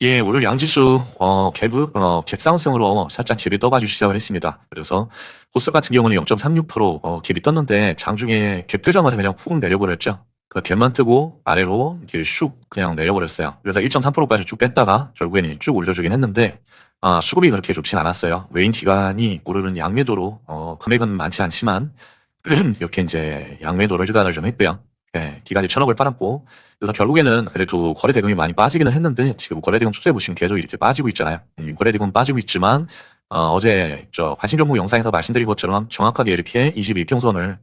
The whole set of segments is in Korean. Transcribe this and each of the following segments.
예, 오늘 양지수 갭상승으로 살짝 갭이 떠가지고 시작을 했습니다. 그래서 코스 같은 경우는 0.36% 갭이 떴는데 장중에 갭 뜨자마자 그냥 훅 내려버렸죠. 그 갭만 뜨고 아래로 이렇게 슉 그냥 내려버렸어요. 그래서 1.3%까지 쭉 뺐다가 결국에는 쭉 올려주긴 했는데 수급이 그렇게 좋진 않았어요. 외인 기관이 오르는 양매도로 금액은 많지 않지만 이렇게 이제 양매도를 일관을 좀 했고요. 예, 기간이 1,000억을 빨았고, 그래서 결국에는 그래도 거래 대금이 많이 빠지기는 했는데, 지금 거래 대금 추세 보시면 계속 이렇게 빠지고 있잖아요. 거래 대금 빠지고 있지만, 어제 저 화신정보 영상에서 말씀드린 것처럼 정확하게 이렇게 22평선을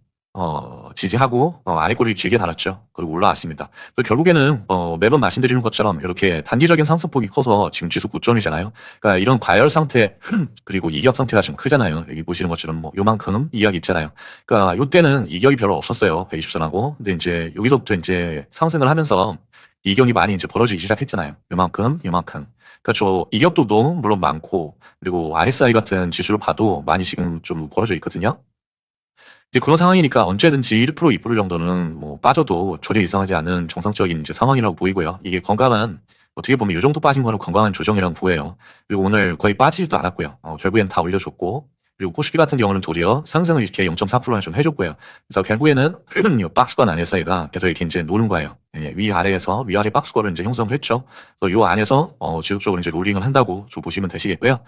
지지하고 아래 꼬리를 길게 달았죠. 그리고 올라왔습니다. 그래서 결국에는 매번 말씀드리는 것처럼 이렇게 단기적인 상승폭이 커서 지금 지수 고점이잖아요. 그러니까 이런 과열 상태 그리고 이격 상태가 좀 크잖아요. 여기 보시는 것처럼 뭐 요만큼 이격이 있잖아요. 그러니까 요때는 이격이 별로 없었어요. 120선하고. 근데 이제 여기서부터 이제 상승을 하면서 이격이 많이 이제 벌어지기 시작했잖아요. 요만큼, 요만큼. 그러니까 저 이격도 너무 물론 많고 그리고 RSI 같은 지수를 봐도 많이 지금 좀 벌어져 있거든요. 이제 그런 상황이니까 언제든지 1% 2% 정도는 뭐 빠져도 전혀 이상하지 않은 정상적인 이제 상황이라고 보이고요. 이게 건강한 어떻게 보면 이 정도 빠진 거는 건강한 조정이라고 보여요. 그리고 오늘 거의 빠지지도 않았고요. 결국엔 다 올려줬고 그리고 코스피 같은 경우는 도리어 상승을 이렇게 0.4%나 좀 해줬고요. 그래서 결국에는 박스권 안에서 얘가 계속 이렇게 이제 노는 거예요. 예, 위아래에서 위아래 박스권을 이제 형성을 했죠. 그래서 요 안에서 지속적으로 이제 롤링을 한다고 좀 보시면 되시겠고요.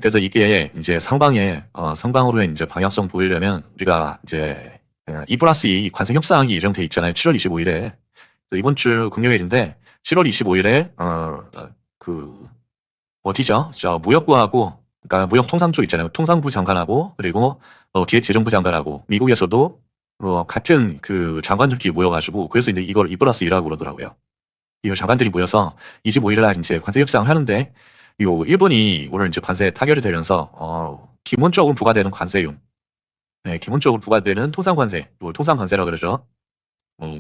그래서 이게 이제 상방으로 이제 방향성 보이려면 우리가 이제 2 플러스 2 관세 협상이 예정돼 있잖아요. 7월 25일에. 이번 주 금요일인데 7월 25일에 그 어디죠? 저 무역부하고 그러니까 무역통상 쪽 있잖아요. 통상부 장관하고 그리고 기획재정부 장관하고 미국에서도 같은 그 장관들끼리 모여가지고 그래서 이제 이걸 2 플러스 2라고 그러더라고요. 이 장관들이 모여서 25일 날 이제 관세 협상을 하는데 요 일본이 오늘 이제 관세 타결이 되면서 기본적으로 부과되는 관세율, 네, 기본적으로 부과되는 통상 관세, 통상 관세라 그러죠.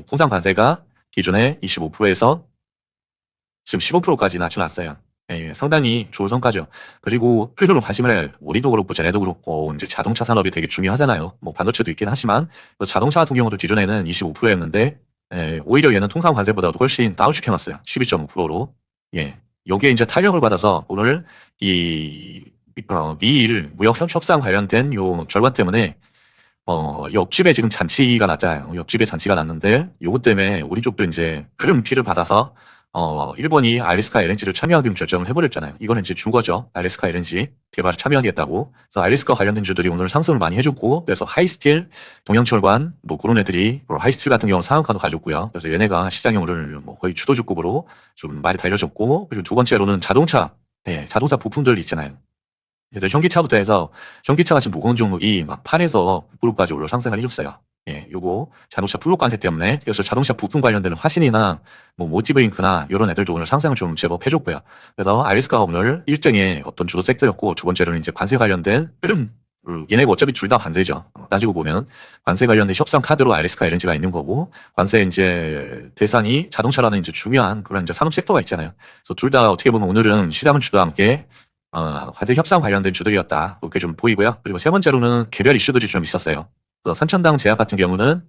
통상 관세가 기존에 25%에서 지금 15%까지 낮춰놨어요. 예, 상당히 좋은 성과죠. 그리고 필요로 관심을 우리도 그렇고 쟤네도 그렇고 이제 자동차 산업이 되게 중요하잖아요. 뭐 반도체도 있긴 하지만 자동차 같은 경우도 기존에는 25%였는데 오히려 얘는 통상 관세보다도 훨씬 다운시켜놨어요. 12.5%로. 예. 여기에 이제 탄력을 받아서 오늘 이 미일 무역 협상 관련된 요 결과 때문에 옆집에 지금 잔치가 났잖아요. 옆집에 잔치가 났는데 요것 때문에 우리 쪽도 이제 큰 피를 받아서 일본이 알래스카 LNG를 참여하기로 결정을 해버렸잖아요. 이거는 이제 준 거죠. 알래스카 LNG 개발에 참여하겠다고. 그래서 알래스카 관련된 주들이 오늘 상승을 많이 해줬고, 그래서 하이스틸, 동양철관, 뭐 그런 애들이, 뭐 하이스틸 같은 경우는 상한가도 가졌고요. 그래서 얘네가 시장에 오늘 뭐 거의 주도주급으로 좀 많이 달려줬고, 그리고 두 번째로는 자동차, 네, 자동차 부품들 있잖아요. 그래서 현기차부터 해서 현기차가 지금 무거운 종목이 막 8에서 9%까지 올라 상승을 해줬어요. 예, 요거 자동차 플롯 관세 때문에 그래서 자동차 부품 관련되는 화신이나 뭐 모티브잉크나 이런 애들도 오늘 상승을 좀 제법 해줬고요. 그래서 알리스카가 오늘 일정의 어떤 주도 섹터였고 두 번째로는 이제 관세 관련된 얘네가 어차피 둘 다 관세죠. 따지고 보면 관세 관련된 협상 카드로 알리스카 LNG가 있는 거고 관세 이제 대상이 자동차라는 이제 중요한 그런 이제 산업 섹터가 있잖아요. 그래서 둘 다 어떻게 보면 오늘은 시장은 주도 함께 과제 협상 관련된 주들이었다. 그렇게 좀 보이고요. 그리고 세 번째로는 개별 이슈들이 좀 있었어요. 선천당 제약 같은 경우는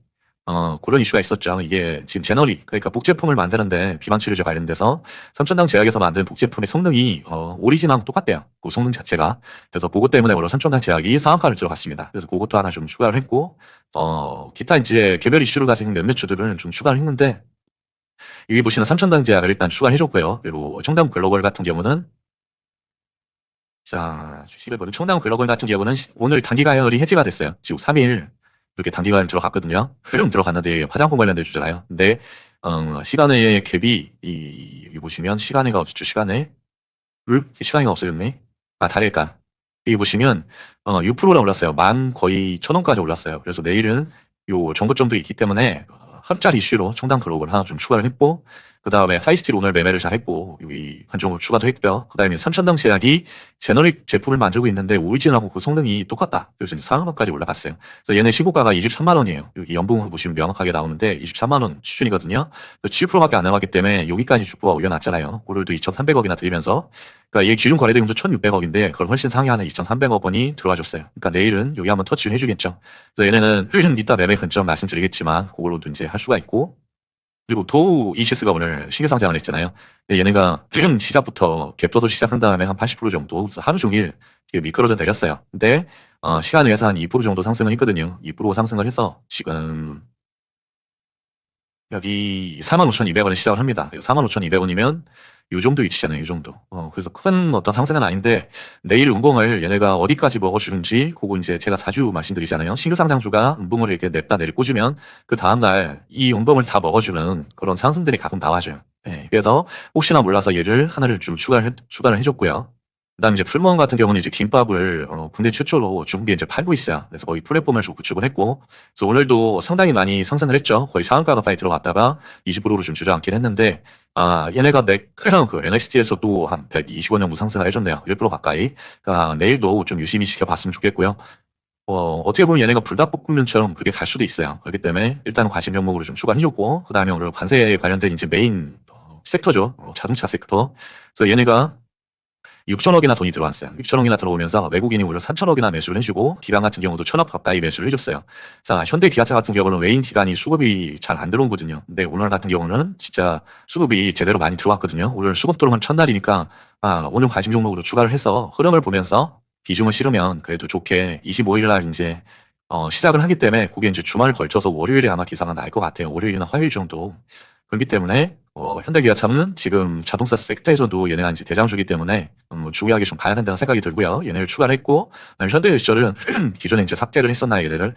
그런 이슈가 있었죠. 이게 지금 제너리, 그러니까 복제품을 만드는데 비만치료제 관련돼서 선천당 제약에서 만든 복제품의 성능이 오리진하고 똑같대요. 그 성능 자체가. 그래서 그것 때문에 오늘 선천당 제약이 상한가를 들어갔습니다. 그래서 그것도 하나 좀 추가를 했고, 기타 이제 개별 이슈를 가진 몇몇 주들은 좀 추가를 했는데, 여기 보시는 삼천당 제약을 일단 추가를 해줬고요. 그리고 청담 글로벌 같은 경우는 자, 주식을 보는 청담 글로벌 같은 경우는 오늘 단기 가열이 해지가 됐어요. 지금 3일 이렇게 단기 가열 들어갔거든요. 들어갔는데 화장품 관련된 주잖아요. 근데 시간의 갭이 이 보시면 시간애가 없죠. 시간에 시간애가 없어졌네. 아 다를까? 여기 보시면 6%나 올랐어요. 만 거의 1,000원까지 올랐어요. 그래서 내일은 요 정고점도 있기 때문에 합짤 이슈로 청담 글로벌 하나 좀 추가를 했고 그 다음에 하이스틸 오늘 매매를 잘 했고 여기 한종을 추가도 했고요. 그 다음에 삼천당 제약이 제너릭 제품을 만들고 있는데 오리진하고 그 성능이 똑같다. 그래서 이제 상한가까지 올라갔어요. 그래서 얘네 시고가가 23만 원이에요. 여기 연봉을 보시면 명확하게 나오는데 23만 원 수준이거든요. 7%밖에 안 나가기 때문에 여기까지 주가가 올려놨잖아요. 오늘도 2,300억이나 들이면서 그러니까 얘 기준 거래대금도 1,600억인데 그걸 훨씬 상회하는 2,300억 원이 들어와줬어요. 그러니까 내일은 여기 한번 터치를 해주겠죠. 그래서 얘네는 이따 매매 근점 말씀드리겠지만 그걸로도 이제 할 수가 있고 그리고 도우 이시스가 오늘 신규 상장을 했잖아요. 근데 얘네가 시작부터 갭도도 시작한 다음에 한 80% 정도 그래서 하루 종일 지금 미끄러져 내렸어요. 근데 시간에 의해서 한 2% 정도 상승을 했거든요. 2% 상승을 해서 지금 여기 45,200원에 시작을 합니다. 45,200원이면 요 정도 위치잖아요. 요 정도. 그래서 큰 어떤 상승은 아닌데 내일 운봉을 얘네가 어디까지 먹어주는지 그거 이제 제가 자주 말씀드리잖아요. 신규 상장주가 운봉을 이렇게 냅다 내리 꽂으면 그 다음날 이 운봉을 다 먹어주는 그런 상승들이 가끔 나와줘요. 예, 그래서 혹시나 몰라서 얘를 하나를 좀 추가를 해줬고요. 그다음에 이제 풀무원 같은 경우는 이제 김밥을 국내 최초로 중국에 이제 팔고 있어요. 그래서 거의 플랫폼을 좀 구축을 했고, 그래서 오늘도 상당히 많이 상승을 했죠. 거의 상한가가 많이 들어갔다가 20%로 좀 주저앉긴 했는데, 얘네가 그 NXT에서도 한 120원 정도 상승을 해줬네요. 1% 가까이. 그러니까 내일도 좀 유심히 지켜봤으면 좋겠고요. 어떻게 보면 얘네가 불닭볶음면처럼 그렇게 갈 수도 있어요. 그렇기 때문에 일단 관심 종목으로 좀 추가해줬고, 그 다음에 오늘 관세에 관련된 이제 메인 섹터죠. 자동차 섹터. 그래서 얘네가 6천억이나 돈이 들어왔어요. 6천억이나 들어오면서 외국인이 오히려 3천억이나 매수를 해주고 기관 같은 경우도 1천억 가까이 매수를 해줬어요. 자, 현대 기아차 같은 경우는 외인 기관이 수급이 잘 안 들어오거든요. 근데 오늘 같은 경우는 진짜 수급이 제대로 많이 들어왔거든요. 오늘 수급 들어온 첫날이니까 오늘 관심 종목으로 추가를 해서 흐름을 보면서 비중을 실으면 그래도 좋게 25일 날 이제 시작을 하기 때문에 그게 이제 주말을 걸쳐서 월요일에 아마 기사가 날 것 같아요. 월요일이나 화요일 정도. 그렇기 때문에 현대기아차는 지금 자동차 섹터에서도 얘네가 이제 대장주기 때문에 중요하게 좀 봐야 된다는 생각이 들고요. 얘네를 추가를 했고, 그다음에 현대유철은 기존에 이제 삭제를 했었나요, 얘네를?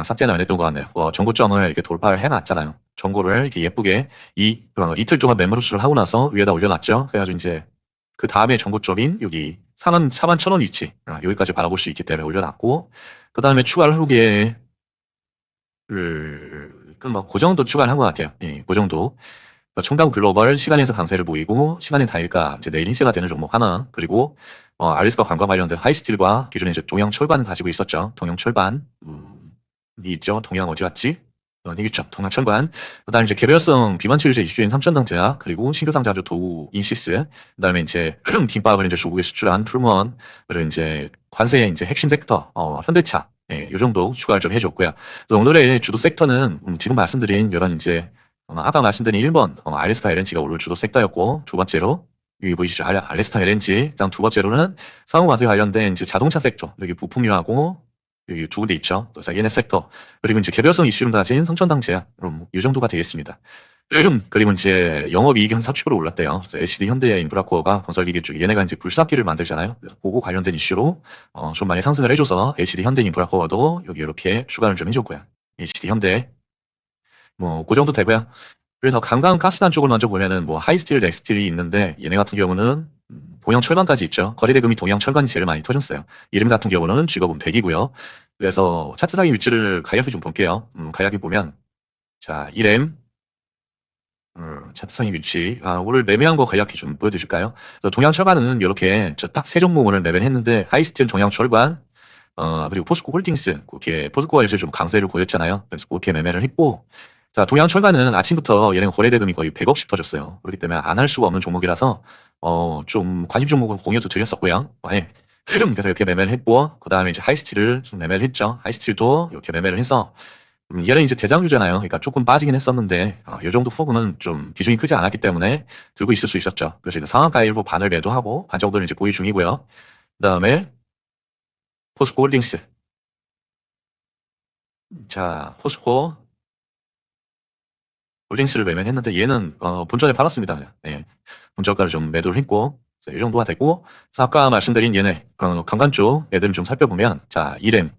삭제는 안 했던 것 같네요. 전고점을 이렇게 돌파를 해놨잖아요. 전고를 이렇게 예쁘게 이틀 동안 매물수를 하고 나서 위에다 올려놨죠. 그래가지고 이제 그 다음에 전고점인 여기 41,000원 위치 여기까지 바라볼 수 있기 때문에 올려놨고, 그 다음에 추가를 후기에 그 정도 추가를 한 것 같아요. 예, 그 정도. 청담 글로벌 시간에서 강세를 보이고 시간의 단일가 이제 내일 인세가 되는 종목 하나 그리고 알리스파 관광 관련된 하이스틸과 기존에 이제 동양 철반을 가지고 있었죠. 동양 철반 있죠. 동양 어디 갔지? 있죠. 동양 철반. 그다음에 이제 개별성 비만 치료제 이슈인 삼천당제약 그리고 신규 상자주 도우 인시스 그다음에 이제 김밥을 이제 조국에 수출한 풀무원 그리고 이제 관세의 이제 핵심 섹터 현대차 예, 요 정도 추가를 좀 해줬고요. 그래서 오늘의 주도 섹터는 지금 말씀드린 이런 이제 아까 말씀드린 1번 알래스타 LNG가 오늘 주도 섹터였고 두 번째로 여기 보이시죠? 알래스타 LNG 그다음 두 번째로는 상호과세 관련된 이제 자동차 섹터 여기 부품유하고 여기 두 군데 있죠. 그래서 얘네 섹터 그리고 이제 개별성 이슈를 가진 성천당 제약 이 정도가 되겠습니다. 그리고 이제 영업이익이 한 40% 올랐대요. 그래서 LCD 현대 인프라코어가 건설기계 쪽 얘네가 이제 굴삭기를 만들잖아요. 그거 관련된 이슈로 좀 많이 상승을 해줘서 LCD 현대 인프라코어도 여기 이렇게 추가를 좀 해줬고요. LCD 현대 그 정도 되고요. 그래서 강강 가스단 쪽을 먼저 보면은 하이스틸, 넥스틸이 있는데 얘네 같은 경우는 동양 철강까지 있죠. 거래대금이 동양 철강이 제일 많이 터졌어요. 이름 같은 경우는 직업은 100이고요. 그래서 차트상의 위치를 간략히 좀 볼게요. 간략히 보면 자, 1M 차트상의 위치 오늘 매매한 거 간략히 좀 보여드릴까요? 동양 철강은 이렇게 딱 세 종목 오늘 매매했는데 하이스틸, 동양 철강 그리고 포스코 홀딩스 그렇게 포스코가 요새 좀 강세를 보였잖아요. 그래서 그렇게 매매를 했고 자, 동양 철강은 아침부터 얘네가 거래대금이 거의 100억씩 터졌어요. 그렇기 때문에 안 할 수가 없는 종목이라서 좀 관심 종목은 공유도 드렸었고요. 예. 그래서 이렇게 매매를 했고 그 다음에 이제 하이스틸을 좀 매매를 했죠. 하이스틸도 이렇게 매매를 해서 얘는 이제 대장주잖아요. 그러니까 조금 빠지긴 했었는데 이 정도 폭은 좀 비중이 크지 않았기 때문에 들고 있을 수 있었죠. 그래서 이제 상한가 일부 반을 매도하고 반 정도는 이제 보유 중이고요. 그 다음에 포스코 홀딩스 자, 포스코 홀딩스를 매매했는데 얘는 본전에 팔았습니다. 예. 본저가를 좀 매도를 했고 이 정도가 됐고 그래서 아까 말씀드린 얘네 강간 쪽 애들을 좀 살펴보면 자 이렘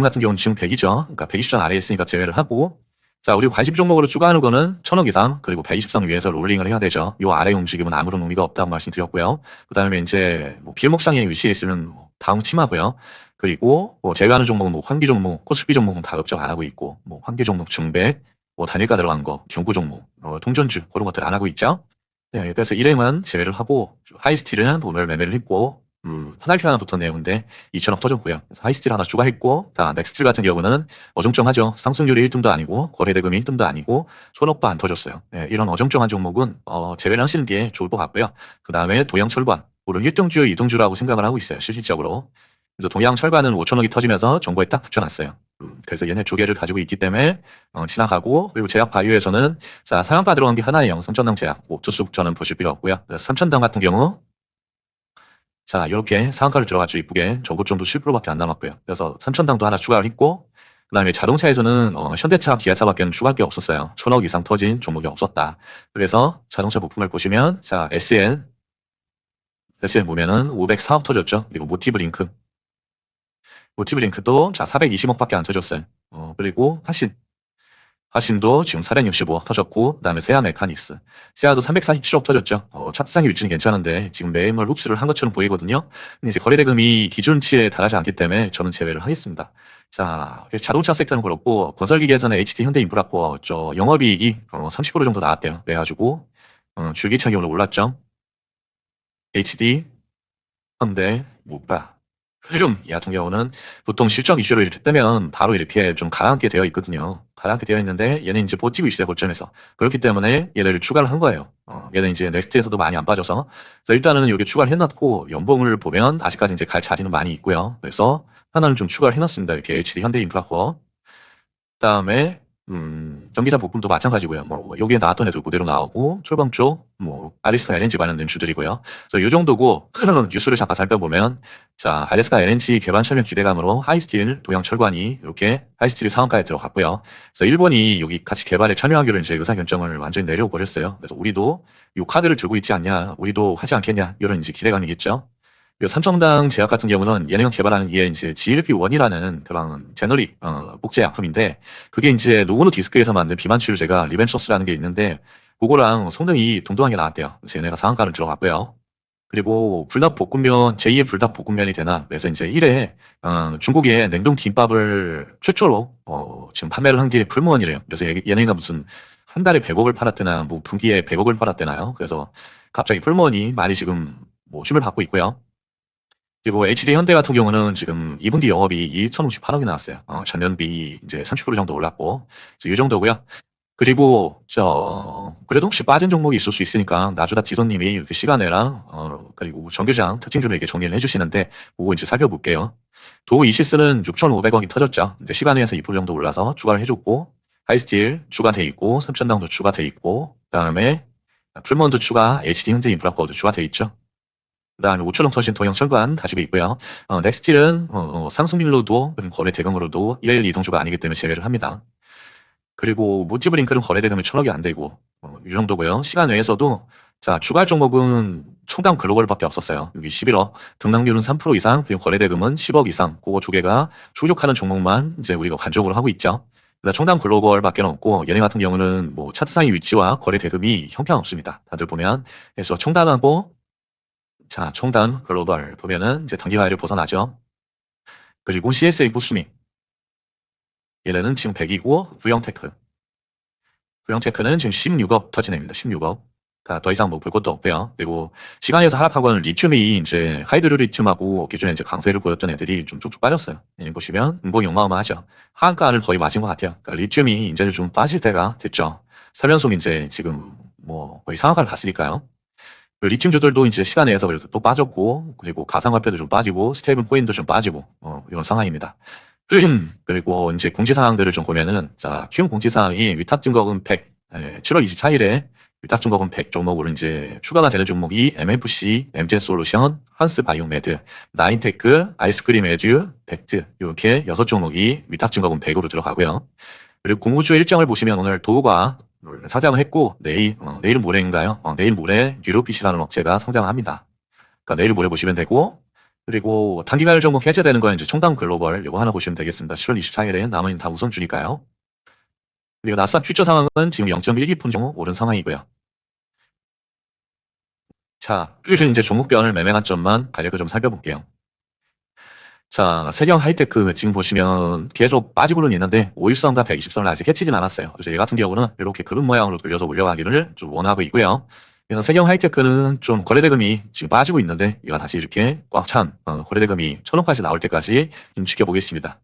같은 경우는 지금 100이죠. 그러니까 120선 아래에 있으니까 제외를 하고 자 우리 관심 종목으로 추가하는 거는 1000억 이상 그리고 120선 위에서 롤링을 해야 되죠. 요 아래 움직임은 아무런 의미가 없다고 말씀드렸고요. 그 다음에 이제 필목상에 위치해 있으면 다음 치마고요. 그리고 제외하는 종목은 환기 종목, 코스피 종목은 다 걱정 안 하고 있고 환기 종목 중백 단일가 들어간 거, 경구 종목, 동전주 그런 것들 안 하고 있죠. 네, 그래서 이렘은 제외를 하고 하이스틸은 오늘 매매를 했고 화살표 하나 붙은 내용인데 2천억 터졌고요. 그래서 하이스틸 하나 추가했고 자 넥스틸 같은 경우는 어정쩡하죠. 상승률이 1등도 아니고 거래대금이 1등도 아니고 손억도 안 터졌어요. 네, 이런 어정쩡한 종목은 제외를 하시는 게 좋을 것 같고요. 그 다음에 도양철관 오늘 1등주, 2등주라고 생각을 하고 있어요. 실질적으로 그래서 동양철관은 5천억이 터지면서 정보에 딱 붙여놨어요. 그래서 얘네 두 개를 가지고 있기 때문에 지나가고, 그리고 제약 바이오에서는 자 상한가 들어간 게 하나예요. 삼천당 제약. 옥투숙 저는 보실 필요 없고요. 삼천당 같은 경우 자 이렇게 상한가를 들어갔죠. 이쁘게 저고점도 7%밖에 안 남았고요. 그래서 삼천당도 하나 추가를 했고, 그다음에 자동차에서는 현대차, 기아차밖에는 추가할 게 없었어요. 1,000억 이상 터진 종목이 없었다. 그래서 자동차 부품을 보시면 자 SN 보면은 504억 터졌죠. 그리고 모티브링크도 자 420억밖에 안 터졌어요. 그리고 하신도 지금 465억 터졌고, 그다음에 세아 메카닉스, 세아도 347억 터졌죠. 차트상의 위치는 괜찮은데 지금 매물 흡수를 한 것처럼 보이거든요. 근데 이제 거래대금이 기준치에 달하지 않기 때문에 저는 제외를 하겠습니다. 자, 자동차 섹터는 그렇고, 건설기계에서는 HT 현대인프라코어 영업이익이 30% 정도 나왔대요. 그래가지고 줄기차게 오늘 올랐죠. HD 현대 모바 흐름 이 같은 경우는 보통 실적 이슈로 이렇게 뜨면 바로 이렇게 좀 가라앉게 되어 있거든요. 가라앉게 되어 있는데 얘는 이제 버티고 있어요, 고점에서. 그렇기 때문에 얘를 추가를 한 거예요. 얘는 이제 넥스트에서도 많이 안 빠져서. 그래서 일단은 여기 추가를 해놨고, 연봉을 보면 아직까지 이제 갈 자리는 많이 있고요. 그래서 하나는 좀 추가를 해놨습니다. 이렇게 HD 현대인프라코어. 그다음에 전기차 부품도 마찬가지고요. 뭐 여기에 나왔던 애들 그대로 나오고, 철강 쪽 아리스카 LNG 관련된 주들이고요. 그래서 이 정도고, 뉴스를 잠깐 살펴보면 자 아리스카 LNG 개발 촬영 기대감으로 하이스틸 동양철관이 이렇게 하이스틸이 상한가에 들어갔고요. 그래서 일본이 여기 같이 개발에 참여하기로 이제 의사결정을 완전히 내려버렸어요. 그래서 우리도 이 카드를 들고 있지 않냐, 우리도 하지 않겠냐, 이런 이제 기대감이겠죠. 삼성당 제약 같은 경우는 얘네가 개발하는 게 이제 GLP-1이라는 그런 제너릭 복제 약품인데, 그게 이제 노고노 디스크에서 만든 비만 치료제가 리벤처스라는 게 있는데, 그거랑 성능이 동등하게 나왔대요. 그래서 얘네가 상한가를 들어갔고요. 그리고 불닭볶음면, 제2의 불닭볶음면이 되나, 그래서 이제 1회 중국의 냉동 김밥을 최초로 지금 판매를 한 게 풀무원이래요. 그래서 얘네가 무슨 한 달에 100억을 팔았대나 뭐 분기에 100억을 팔았대나요. 그래서 갑자기 풀무원이 많이 지금 뭐 춤을 받고 있고요. 그리고 HD 현대 같은 경우는 지금 2분기 영업이 2,058억이 나왔어요. 전년비 이제 30% 정도 올랐고, 이 정도고요. 그리고 그래도 혹시 빠진 종목이 있을 수 있으니까 나주다 지선님이 이렇게 시간에랑 그리고 정규장 특징주를 이렇게 정리를 해주시는데, 그거 이제 살펴볼게요. 도 이시스는 6,500억이 터졌죠. 이제 시간에서 2% 정도 올라서 추가를 해줬고, 하이스틸 추가돼 있고, 삼천당도 추가돼 있고, 그다음에 풀먼도 추가, HD 현대 인프라코어도 추가돼 있죠. 그다음에 5천억 터진 동양철관 가지고 있고요. 넥스틸은 상승률로도 거래 대금으로도 1, 2등주가 아니기 때문에 제외를 합니다. 그리고 모티브링크는 거래 대금이 1,000억이 안 되고, 이 정도고요. 시간 외에서도 자 추가할 종목은 총당 글로벌밖에 없었어요. 여기 11억, 등락률은 3% 이상, 그리고 거래 대금은 10억 이상, 그거 두 개가 출격하는 종목만 이제 우리가 관적으로 하고 있죠. 총당 글로벌밖에 없고, 얘네 같은 경우는 뭐 차트상의 위치와 거래 대금이 형편없습니다. 다들 보면. 그래서 총단하고 자, 총단 글로벌 보면은 이제 단기화를 벗어나죠. 그리고 CSA 보수미, 얘네는 지금 100이고, 부영테크는 지금 16억 터지냅니다. 16억. 더 이상 뭐 볼 것도 없고요. 그리고 시간에서 하락하고는 리튬이 이제 하이드로 리튬하고 기존에 이제 강세를 보였던 애들이 좀 쭉쭉 빠졌어요. 여기 보시면 음봉이 어마어마하죠. 하한가를 거의 맞은 것 같아요. 그러니까 리튬이 이제 좀 빠질 때가 됐죠. 3연속 이제 지금 뭐 거의 상한가를 갔으니까요. 리튬주들도 이제 시간 내에서 그래서 또 빠졌고, 그리고 가상화폐도 좀 빠지고, 스테이블 코인도 좀 빠지고, 이런 상황입니다. 그리고 이제 공지사항들을 좀 보면은, 자, 키움 공지사항이 위탁증거금 100, 7월 24일에 위탁증거금 100 종목으로 이제 추가가 되는 종목이 MFC, MZ솔루션, 한스바이오메드, 나인테크, 아이스크림 에듀, 벡트, 이렇게 6종목이 위탁증거금 100으로 들어가고요. 그리고 공모주 일정을 보시면 오늘 도우가 상장을 했고, 내일 모레인가요? 내일 모레 뉴로핏이라는 업체가 상장을 합니다. 그러니까 내일 모레 보시면 되고, 그리고 단기간 종목 해제되는 건 이제 총당 글로벌 이거 하나 보시면 되겠습니다. 7월 24일에 나머지는 다 우선주니까요. 그리고 나스닥 퓨처 상황은 지금 0.12분 정도 오른 상황이고요. 자, 이제 종목별 매매 관점만 가격을 좀 살펴볼게요. 자, 세경 하이테크 지금 보시면 계속 빠지고는 있는데 5일선과 120선을 아직 해치진 않았어요. 그래서 얘 같은 경우는 이렇게 그룹 모양으로 돌려서 올려가기를 좀 원하고 있고요. 그래서 세경 하이테크는 좀 거래대금이 지금 빠지고 있는데 얘가 다시 이렇게 꽉 찬 거래대금이 1,000원까지 나올 때까지 좀 지켜보겠습니다.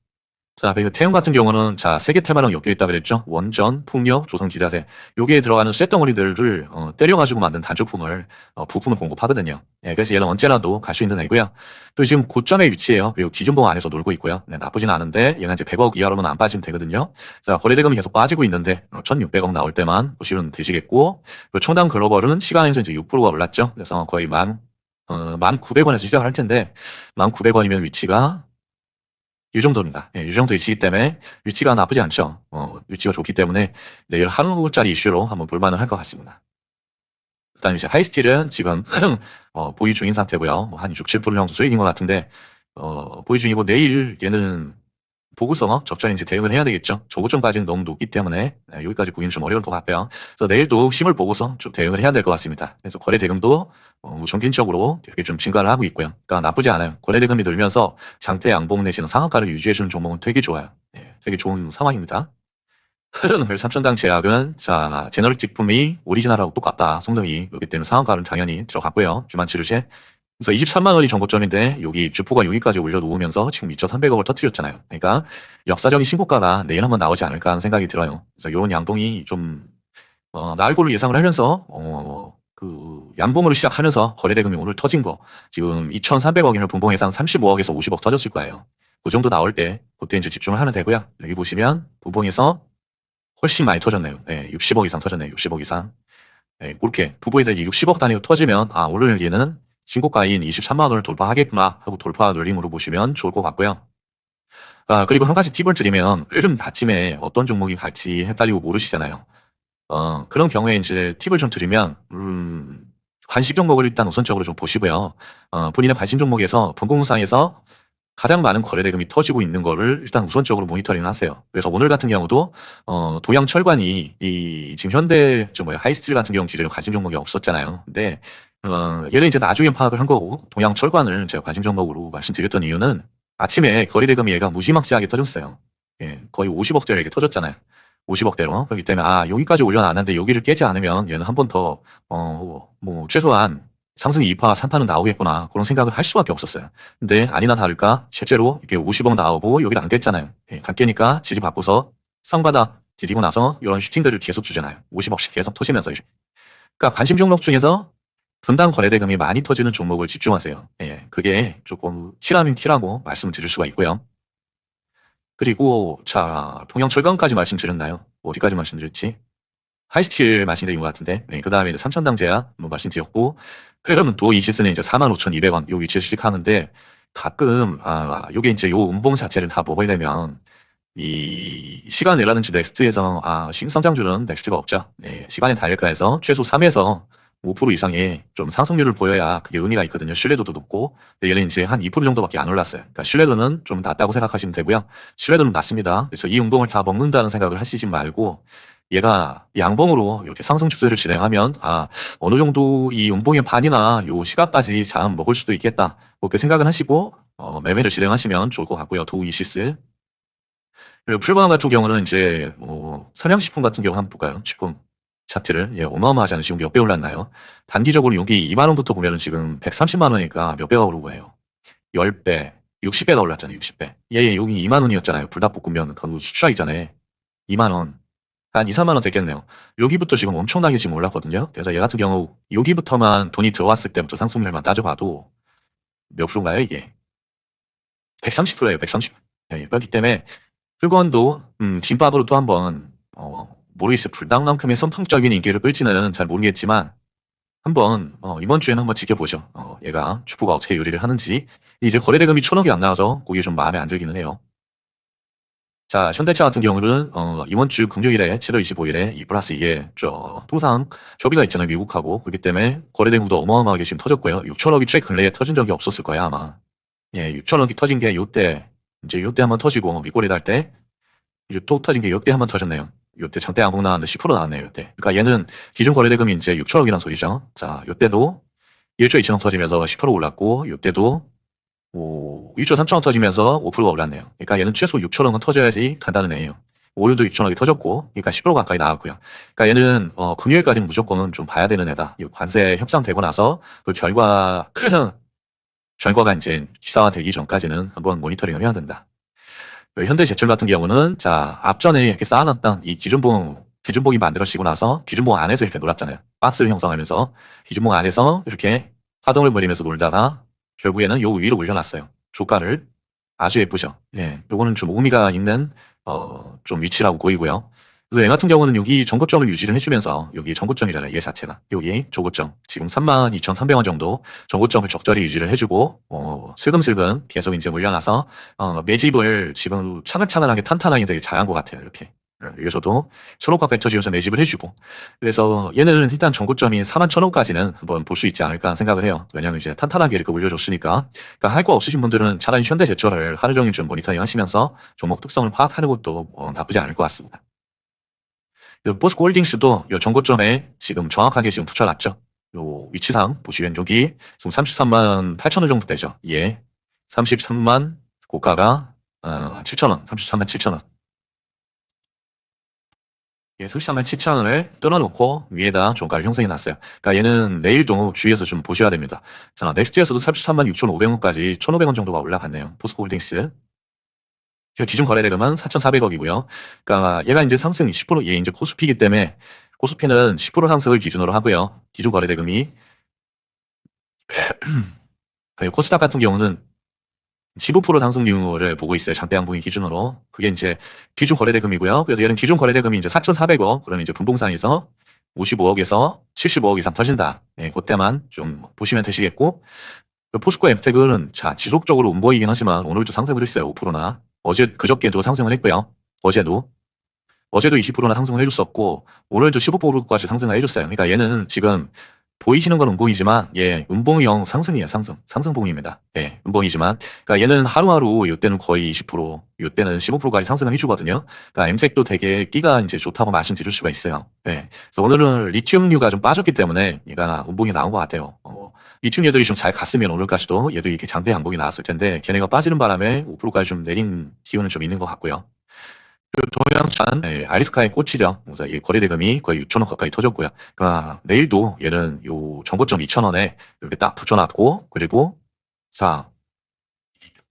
자, 그 태움 같은 경우는 자, 세계 테마랑 엮여 있다 그랬죠. 원전, 풍력, 조선 기자재. 여기에 들어가는 쇳덩어리들을 때려가지고 만든 단조품을 부품을 공급하거든요. 예, 그래서 얘는 언제라도 갈 수 있는 애고요. 또 지금 고점의 위치에요. 그리고 기준봉 안에서 놀고 있고요. 네, 나쁘진 않은데 얘가 이제 100억 이하로는 안 빠지면 되거든요. 자, 거래대금이 계속 빠지고 있는데 1,600억 나올 때만 보시면 되시겠고, 그리고 총당 글로벌은 시간에서 이제 6%가 올랐죠. 그래서 거의 1,900원에서 시작을 할 텐데 1,900원이면 위치가 이 정도입니다. 예, 이 정도 위치이기 때문에 위치가 나쁘지 않죠. 위치가 좋기 때문에 내일 하루짜리 이슈로 한번 볼만은 할 것 같습니다. 일단 이제 하이스틸은 지금 보유 중인 상태고요. 뭐 한 6, 7% 정도 수익인 것 같은데 보유 중이고 내일 얘는 보고서 적절히 이제 대응을 해야 되겠죠. 저고점까지는 너무 높기 때문에 여기까지 보기는 좀 어려울 것 같고요. 그래서 내일도 힘을 보고서 좀 대응을 해야 될 것 같습니다. 그래서 거래 대금도 점진적으로 되게 좀 증가를 하고 있고요. 그러니까 나쁘지 않아요. 거래 대금이 늘면서 장대 양봉 내지는 상한가를 유지해주는 종목은 되게 좋아요. 되게 좋은 상황입니다. 흐르는 3천당 제약은 자 제너럴 제품이 오리지널하고 똑같다. 성능이 그렇기 때문에 상한가는 당연히 들어갔고요. 주만치르제 그래서 23만 원이 정고점인데 여기 주포가 여기까지 올려놓으면서 지금 2,300억을 터뜨렸잖아요. 그러니까 역사적인 신고가가 내일 한번 나오지 않을까 하는 생각이 들어요. 그래서 이런 양봉이 좀 나을 걸로 예상을 하면서 그 양봉으로 시작하면서 거래대금이 오늘 터진 거 지금 2,300억이면 분봉 예상 35억에서 50억 터졌을 거예요. 그 정도 나올 때 그때 이제 집중을 하면 되고요. 여기 보시면 분봉에서 훨씬 많이 터졌네요. 60억 이상 터졌네요. 60억 이상. 그렇게 부부에서 60억 단위로 터지면 오늘 얘는 신고가인 23만 원을 돌파하겠구나 하고 돌파 눌림으로 보시면 좋을 것 같고요. 그리고 한 가지 팁을 드리면 요즘 아침에 어떤 종목이 갈지 헷갈리고 모르시잖아요. 그런 경우에 이제 팁을 좀 드리면 관심 종목을 일단 우선적으로 좀 보시고요. 본인의 관심 종목에서 분봉상에서 가장 많은 거래대금이 터지고 있는 거를 일단 우선적으로 모니터링 하세요. 그래서 오늘 같은 경우도 동양철관이 지금 현대 하이스틸 같은 경우 기존에 관심 종목이 없었잖아요. 근데 얘는 이제 나중에 파악을 한 거고 동양철관을 제가 관심 종목으로 말씀드렸던 이유는 아침에 거래대금이 얘가 무지막지하게 터졌어요. 거의 50억대로 이렇게 터졌잖아요. 50억대로. 그렇기 때문에 여기까지 올려놨는데 여기를 깨지 않으면 얘는 한 번 더 뭐 최소한 상승 2파, 3파는 나오겠구나 그런 생각을 할 수밖에 없었어요. 근데 아니나 다를까 실제로 이게 50억 나오고 여기를 안 깼잖아요. 안 깨니까 지지 바꿔서 쌍바닥 디디고 나서 이런 슈팅들을 계속 주잖아요. 50억씩 계속 터지면서. 그러니까 관심 종목 중에서 분당 거래대금이 많이 터지는 종목을 집중하세요. 그게 조금 키라면 키라고 말씀을 드릴 수가 있고요. 그리고 자 동양철강까지 말씀드렸나요? 어디까지 말씀드렸지? 하이스틸 말씀드린 것 같은데 그 다음에 3천당 제약 말씀드렸고 그러면 또 이시스는 이제 45,200원 요 위치에 수익하는데 가끔 요게 이제 요 음봉 자체를 다 먹으려면 이 시간 내라든지 넥스트에서 신성장주는 넥스트가 없죠. 시간의 단일가에서 최소 3에서 5% 이상의 좀 상승률을 보여야 그게 의미가 있거든요. 신뢰도도 높고. 근데 얘는 이제 한 2% 정도밖에 안 올랐어요. 그러니까 신뢰도는 좀 낮다고 생각하시면 되고요. 신뢰도는 낮습니다. 그래서 이 운동을 다 먹는다는 생각을 하시지 말고 얘가 양봉으로 이렇게 상승 추세를 진행하면 어느 정도 이 운봉의 반이나 요 시가까지 잘 먹을 수도 있겠다. 그렇게 생각을 하시고 매매를 진행하시면 좋을 것 같고요. 도우이시스. 그리고 풀버전 같은 경우는 이제 서양식품 같은 경우 한번 볼까요? 식품 차트를 어마어마하지 않으시고 몇 배 올랐나요? 단기적으로 여기 2만 원부터 보면은 지금 130만 원이니까 몇 배가 오른 거예요? 10배, 60배가 올랐잖아요. 60배. 여기 2만 원이었잖아요. 불닭볶음면 더 수출하기 전에 2만 원. 한 2, 3만 원 됐겠네요. 여기부터 지금 엄청나게 지금 올랐거든요. 그래서 얘 같은 경우 여기부터만 돈이 들어왔을 때부터 상승률만 따져봐도 몇 프로인가요, 이게? 130%예요, 130%. 그렇기 때문에 풀건도 김밥으로 또 한번 모르겠어요. 불닭만큼의 선풍적인 인기를 끌지는 잘 모르겠지만 한번 이번 주에는 한번 지켜보죠. 얘가 주포가 어떻게 요리를 하는지. 이제 거래대금이 1,000억이 안 나와서 그게 좀 마음에 안 들기는 해요. 자, 현대차 같은 경우는 이번 주 금요일에 7월 25일에 2+2에 통상 협의가 있잖아요. 미국하고. 그렇기 때문에 거래대금도 어마어마하게 지금 터졌고요. 6천억이 최근래에 터진 적이 없었을 거예요, 아마. 6천억이 터진 게 요때 한번 터지고 윗꼬리 달 때 이제 또 터진 게 요때 한번 터졌네요. 요때 장대 양봉 나왔는데 10% 나왔네요, 요때. 그러니까 얘는 기존 거래대금이 이제 6천억이란 소리죠. 자, 요때도 1조 2천억 터지면서 10% 올랐고 요때도 1조 3천억 터지면서 5%가 올랐네요. 그러니까 얘는 최소 6천억은 터져야지 간다는 애예요. 오늘도 6천억이 터졌고, 그러니까 10% 가까이 나왔고요. 그러니까 얘는 금요일까지는 무조건 좀 봐야 되는 애다. 관세 협상되고 나서 그 결과가 이제 기사화되기 전까지는 한번 모니터링을 해야 된다. 현대제철 같은 경우는 자 앞전에 이렇게 쌓아놨던 이 기준봉이 만들어지고 나서 기준봉 안에서 이렇게 놀았잖아요. 박스를 형성하면서 기준봉 안에서 이렇게 화동을 벌이면서 놀다가 결국에는 요 위로 올려놨어요. 조가를. 아주 예쁘죠. 예, 요거는 좀 의미가 있는 좀 위치라고 보이고요. 그래서 얘 같은 경우는 여기 전고점을 유지를 해주면서 여기 전고점이잖아요. 얘 자체가 여기 저고점 지금 32,300원 정도 전고점을 적절히 유지를 해주고 슬금슬금 계속 이제 올려놔서 매집을 지금 차근차근하게 탄탄하게 되게 잘한 것 같아요. 이렇게 여기서도 1,000원 가까이 터지면서 매집을 해주고 그래서 얘는 일단 전고점이 41,000원까지는 한번 볼 수 있지 않을까 생각을 해요. 왜냐하면 이제 탄탄하게 이렇게 올려줬으니까 그러니까 할 거 없으신 분들은 차라리 현대제철을 하루 종일 좀 모니터링 하시면서 종목 특성을 파악하는 것도 나쁘지 않을 것 같습니다. 포스코홀딩스도 요 전고점에 지금 정확하게 지금 붙여놨죠. 요 위치상 보시면 여기 지금 33만 8천원 정도 되죠. 예. 33만 고가가 7천원, 33만 7천원. 예, 33만 7천원을 뚫어놓고 위에다 종가를 형성해놨어요. 그러니까 얘는 내일도 주의해서 좀 보셔야 됩니다. 자, 넥스트에서도 33만 6,500원까지 1,500원 정도가 올라갔네요. 포스코홀딩스. 기준 거래대금은 4,400억이고요. 그러니까 얘가 이제 상승 10%, 얘 이제 코스피이기 때문에 코스피는 10% 상승을 기준으로 하고요. 기준 거래대금이 코스닥 같은 경우는 15% 상승률을 보고 있어요. 장대 양봉이 기준으로. 그게 이제 기준 거래대금이고요. 그래서 얘는 기준 거래대금이 이제 4,400억. 그러면 이제 분봉상에서 55억에서 75억 이상 터진다. 네, 그때만 좀 보시면 되시겠고. 포스코 엠텍은 자, 지속적으로 운보이긴 하지만 오늘도 상승을 했어요. 5%나. 그저께도 상승을 했고요. 어제도 20%나 상승을 해줬었고, 오늘도 15%까지 상승을 해줬어요. 그러니까 얘는 지금 보이시는 건 음봉이지만, 예, 음봉형 상승이에요. 상승봉입니다. 예, 음봉이지만. 그러니까 얘는 하루하루, 이때는 거의 20%, 이때는 15%까지 상승을 해주거든요. 그러니까 엠텍도 되게 끼가 이제 좋다고 말씀드릴 수가 있어요. 예. 그래서 오늘은 리튬류가 좀 빠졌기 때문에 얘가 음봉이 나온 것 같아요. 리튬류들이 좀 잘 갔으면 오늘까지도 얘도 이렇게 장대 양봉이 나왔을 텐데, 걔네가 빠지는 바람에 5%까지 좀 내린 기운은 좀 있는 것 같고요. 동양산 아리스카의 꽃이죠. 그래서 이 거래대금이 거의 6천원 가까이 터졌고요. 그러니까 내일도 얘는 요 정고점 2천원에 이렇게 딱 붙여놨고 그리고 자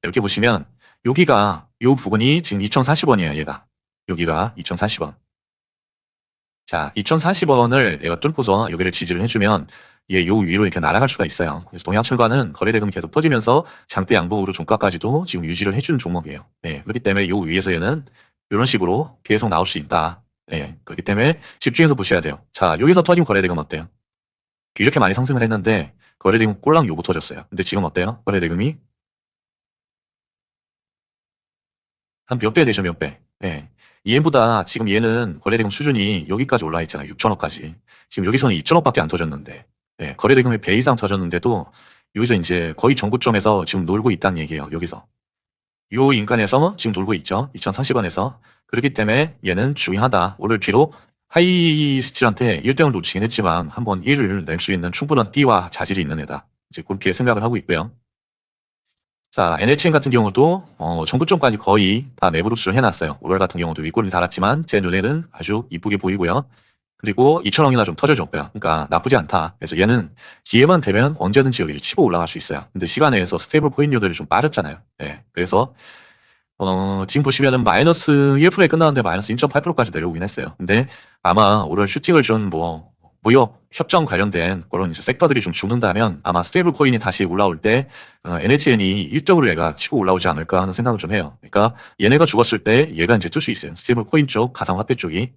이렇게 보시면 여기가 요 부분이 지금 2,040원이에요. 얘가 여기가 2,040원. 자 2,040원을 내가 뚫고서 여기를 지지를 해주면 얘 요 위로 이렇게 날아갈 수가 있어요. 그래서 동양철과는 거래대금이 계속 터지면서 장대 양봉으로 종가까지도 지금 유지를 해주는 종목이에요. 네, 그렇기 때문에 요 위에서 얘는 이런 식으로 계속 나올 수 있다. 네, 그렇기 때문에 집중해서 보셔야 돼요. 자, 여기서 터진 거래대금 어때요? 이렇게 많이 상승을 했는데 거래대금 꼴랑 요거 터졌어요. 근데 지금 어때요? 거래대금이 한 몇 배 되죠, 몇 배. 네. 얘보다 지금 얘는 거래대금 수준이 여기까지 올라와 있잖아요. 6천억까지. 지금 여기서는 2천억밖에 안 터졌는데, 네, 거래대금이 배 이상 터졌는데도 여기서 이제 거의 전고점에서 지금 놀고 있다는 얘기예요. 여기서. 요 인간에서 지금 놀고 있죠. 2030원에서. 그렇기 때문에 얘는 중요하다. 오늘 비록 하이스틸한테 1등을 놓치긴 했지만 한번 1을 낼 수 있는 충분한 띠와 자질이 있는 애다. 이제 그렇게 생각을 하고 있고요. 자, NHN 같은 경우도 전고점까지 거의 다 내부 흡수를 해놨어요. 오늘 같은 경우도 윗골이 달았지만 제 눈에는 아주 이쁘게 보이고요. 그리고 2천원이나 좀 터져줬고요. 그러니까 나쁘지 않다. 그래서 얘는 기회만 되면 언제든지 여기를 치고 올라갈 수 있어요. 근데 시간에서 스테이블 코인류들이 좀 빠졌잖아요. 예. 그래서 지금 보시면은 마이너스 1%에 끝나는데 마이너스 2.8%까지 내려오긴 했어요. 근데 아마 오늘 슈팅을 준 무역 협정 관련된 그런 이제 섹터들이 좀 죽는다면 아마 스테이블 코인이 다시 올라올 때 NHN이 일적으로 얘가 치고 올라오지 않을까 하는 생각을 좀 해요. 그러니까 얘네가 죽었을 때 얘가 이제 뜰 수 있어요. 스테이블 코인 쪽, 가상화폐 쪽이.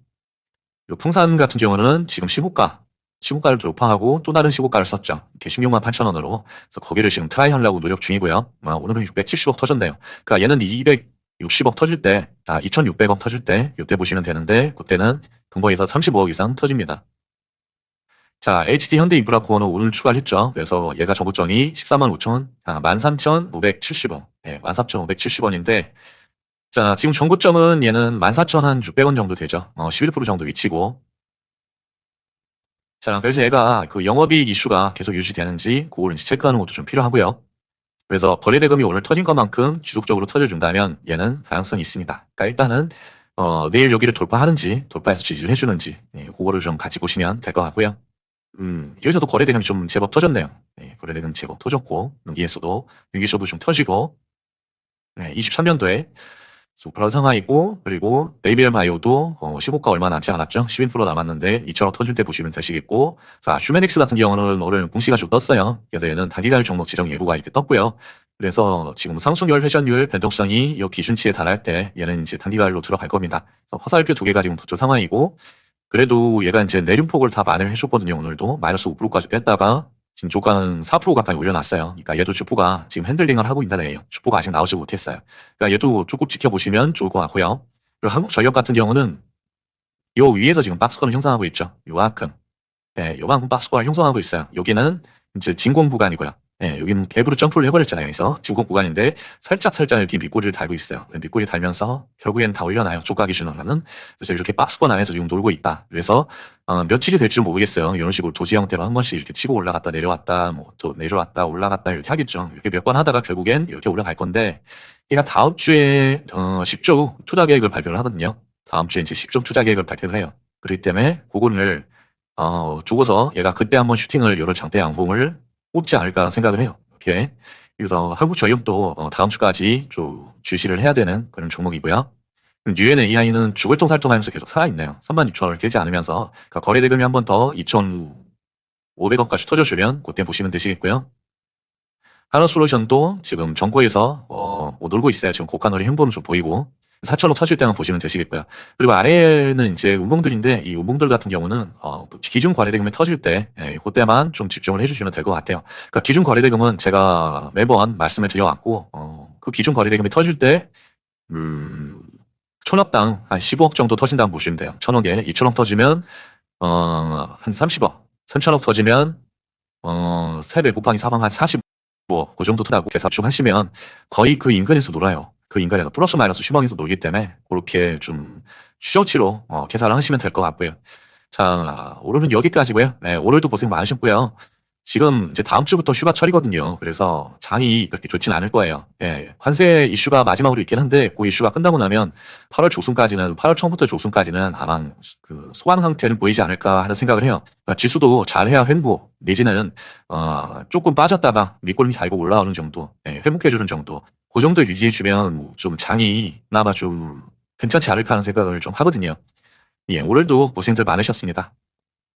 요 풍산 같은 경우는 지금 시고가를 돌파하고 또 다른 시고가를 썼죠. 이렇게 16만 8천원으로. 그래서 거기를 지금 트라이 하려고 노력 중이고요. 오늘은 670억 터졌네요. 그러니까 얘는 260억 터질 때, 2,600억 터질 때, 이때 보시면 되는데, 그때는 근거에서 35억 이상 터집니다. 자, HD 현대인프라코어는 오늘 추가를 했죠. 그래서 얘가 저고점이 14만 5천, 13,570원. 네, 13,570원인데, 자, 지금 전고점은 얘는 14,600원 정도 되죠. 11% 정도 위치고. 자, 그래서 얘가 그 영업이익 이슈가 계속 유지되는지 그걸 이제 체크하는 것도 좀 필요하고요. 그래서 거래대금이 오늘 터진 것만큼 지속적으로 터져준다면 얘는 가능성이 있습니다. 그러니까 일단은 내일 여기를 돌파해서 지지를 해주는지 그거를 좀 같이 보시면 될 것 같고요. 여기서도 거래대금이 좀 제법 터졌네요. 네, 거래대금 제법 터졌고 여기에서도 좀 터지고 23년도에 그런 상황이고, 그리고 네이비엘 바이오도 시고가 얼마 남지 않았죠. 12% 남았는데 2천억 터질 때 보시면 되시겠고, 자, 휴메닉스 같은 경우는 오늘 공시가 좀 떴어요. 그래서 얘는 단기간 종목 지정 예고가 이렇게 떴고요. 그래서 지금 상승률, 회전율, 변동성이 이 기준치에 달할 때 얘는 이제 단기간으로 들어갈 겁니다. 그래서 화살표 두 개가 지금 붙은 상황이고, 그래도 얘가 이제 내림폭을 다 만회를 해줬거든요. 오늘도 마이너스 5%까지 뺐다가 지금 조가는 4% 가까이 올려놨어요. 그러니까 얘도 주포가 지금 핸들링을 하고 있다는 얘기예요. 주포가 아직 나오지 못했어요. 그러니까 얘도 조금 지켜보시면 좋을 것 같고요. 그리고 한국전력 같은 경우는 요 위에서 지금 박스권을 형성하고 있죠. 요만큼. 예, 요만큼 박스권을 형성하고 있어요. 여기는 이제 진공 구간이고요. 예, 여기는 갭으로 점프를 해버렸잖아요. 그래서 진공 구간인데 살짝 이렇게 밑꼬리를 달고 있어요. 밑꼬리 달면서 결국엔 다 올려놔요. 조가 기준으로는. 그래서 이렇게 박스권 안에서 지금 놀고 있다. 그래서 며칠이 될지 모르겠어요. 이런 식으로 도지 형태로 한 번씩 이렇게 치고 올라갔다 내려왔다, 뭐 또 내려왔다 올라갔다 이렇게 하겠죠. 이렇게 몇 번 하다가 결국엔 이렇게 올라갈 건데, 얘가 다음 주에 10조 투자 계획을 발표를 하거든요. 다음 주에 이제 10조 투자 계획을 발표를 해요. 그렇기 때문에 그거를 주고서 얘가 그때 한번 슈팅을 여러 장대 양봉을 뽑지 않을까 생각을 해요. 이렇게. 그래서 한국전력도 다음 주까지 좀 주시를 해야 되는 그런 종목이고요. UNAI는 죽을 똥 살똥하면서 계속 살아있네요. 36,000원을 깨지 않으면서, 그러니까 거래대금이 한 번 더 2,500원까지 터져주면 그때 보시면 되시겠고요. 하나솔루션도 지금 정고에서 뭐 놀고 있어요. 지금 고가놀이 행보는 좀 보이고 4,000원 터질 때만 보시면 되시겠고요. 그리고 아래는 이제 우봉들인데, 이 우봉들 같은 경우는 기준 거래대금이 터질 때 그때만 좀 집중을 해주시면 될 것 같아요. 그러니까 기준 거래대금은 제가 매번 말씀을 드려왔고, 그 기준 거래대금이 터질 때 천억당 한 15억 정도 터진다고 보시면 돼요. 1,000억에 2,000억 터지면 한 30억, 3,000억 터지면 3배 곱하기 4방 한 45억 그 정도 터다고 계산 좀 하시면 거의 그 인근에서 놀아요. 그 인근에서 플러스 마이너스 10억에서 놀기 때문에 그렇게 좀 추정치로 계산을 하시면 될 것 같고요. 자, 오늘은 여기까지고요. 네, 오늘도 고생 많으셨고요. 지금 이제 다음 주부터 휴가철이거든요. 그래서 장이 그렇게 좋진 않을 거예요. 예, 관세 이슈가 마지막으로 있긴 한데, 그 이슈가 끝나고 나면 8월 중순까지는, 8월 초부터 중순까지는 아마 그 소강 상태는 보이지 않을까 하는 생각을 해요. 그러니까 지수도 잘해야 횡보, 내지는, 조금 빠졌다가 밑골이 달고 올라오는 정도, 예, 회복해주는 정도, 그 정도 유지해주면 좀 장이 그나마 좀 괜찮지 않을까 하는 생각을 좀 하거든요. 예, 오늘도 고생들 많으셨습니다.